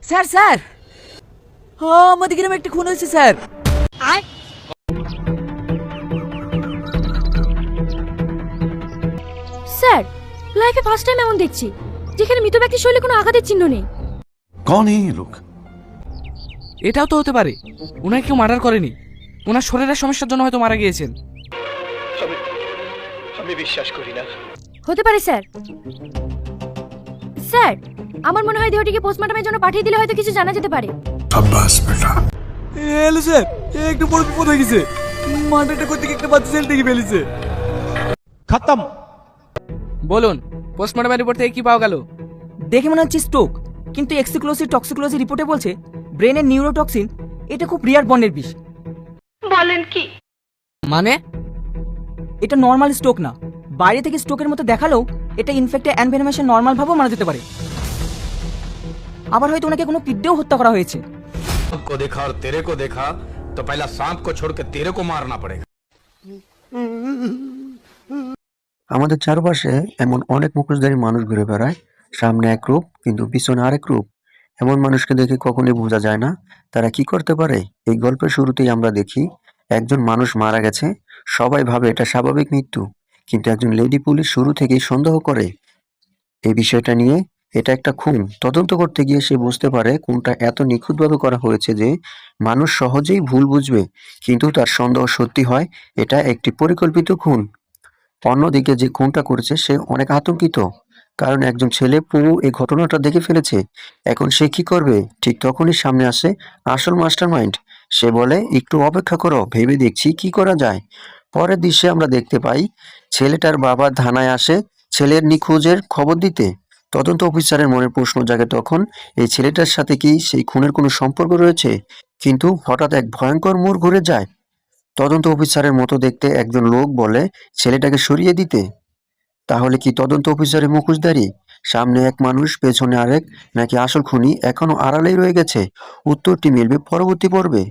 Sir sir, আমাদের গ্রামে একটা খুন হয়েছে স্যার। স্যার, লাইফে ফার্স্ট টাইম এমন দেখছি যেখানে মৃত ব্যক্তির শরীরে কোনো আঘাতের চিহ্ন নেই। कौन है ये लोग? এটাও তো হতে পারে ওনাকে কেউ মার্ডার করেনি, ওনার শরীরের সমস্যার জন্য হয়তো মারা গিয়েছেন। আমি বিশ্বাস করি না। হতে পারে স্যার। স্যার, আমার মনে হয় দেহটিকে পোস্টমর্টমের জন্য পাঠিয়ে দিলে হয়তো কিছু জানা যেতে পারে। शाबाश बेटा। হ্যালো স্যার, একটু বড় বিপদ হয়ে গেছে। মার্ডারটা করতে গিয়ে একটা বাচ্চা ছেলে থেকে ফেলেছে। খতম। বলুন, পোস্টমর্টমের রিপোর্ট থেকে কি পাওয়া গেল? দেখে মনে হচ্ছে স্ট্রোক, কিন্তু এক্সিক্লোসিভ টক্সিকোলজি রিপোর্টে বলছে ব্রেনের নিউরোটক্সিন। এটা খুব রিয়ার বর্ণের বিষ। মানে? এটা নর্মাল স্ট্রোক না, বাইরে থেকে স্ট্রোকের মতো দেখালেও এটা ইনফেক্টে এনভেনমেশন নর্মাল ভাবেও মারা যেতে পারে। আবার হয়তো ওনাকে কোনো পিডেও হত্যা করা হয়েছে। को देखा और तेरे को देखा तो पहला सांप को छोड़ के तेरे को मारना पड़ेगा। আমাদের চারপাশে এমন অনেক মুখোশধারী মানুষ ঘুরে বেড়ায়, সামনে এক রূপ কিন্তু পিছনে আরেক রূপ। এমন মানুষকে দেখে কখনোই বোঝা যায় না তারা কি করতে পারে। এই গল্পের শুরুতেই আমরা দেখি একজন মানুষ মারা গেছে, সবাই ভাবে এটা স্বাভাবিক মৃত্যু, কিন্তু একজন লেডি পুলিশ শুরু থেকেই সন্দেহ করে এই বিষয়টা নিয়ে। এটা একটা খুন। তদন্ত করতে গিয়ে সে বুঝতে পারে কোনটা এত নিখুঁতভাবে করা হয়েছে যে মানুষ সহজেই ভুল বুঝবে, কিন্তু তার সন্দেহ সত্যি হয় এটা একটি পরিকল্পিত খুন। অন্যদিকে যে খুনটা করেছে সে অনেক আতঙ্কিত, কারণ একজন ছেলে পুরো এই ঘটনাটা দেখে ফেলেছে। এখন সে কি করবে? ঠিক তখনই সামনে আসে আসল মাস্টারমাইন্ড। সে বলে, একটু অপেক্ষা করো, ভেবে দেখছি কি করা যায়। পরের দৃশ্যে আমরা দেখতে পাই ছেলেটার বাবা থানায় আসে ছেলের নিখোঁজের খবর দিতে। তদন্ত অফিসারের মনে প্রশ্ন জাগে তখন, এই ছেলেটার সাথে কি সেই খুনের কোনো সম্পর্ক রয়েছে? কিন্তু হঠাৎ এক ভয়ঙ্কর মোড় ঘুরে যায়। তদন্ত অফিসারের মতো দেখতে একজন লোক বলে ছেলেটাকে সরিয়ে দিতে। তাহলে কি তদন্ত অফিসারের মুখোশধারী? সামনে এক মানুষ, পেছনে আরেক, নাকি আসল খুনি এখনো আড়ালেই রয়ে গেছে? উত্তরটি মিলবে পরবর্তী পর্বে।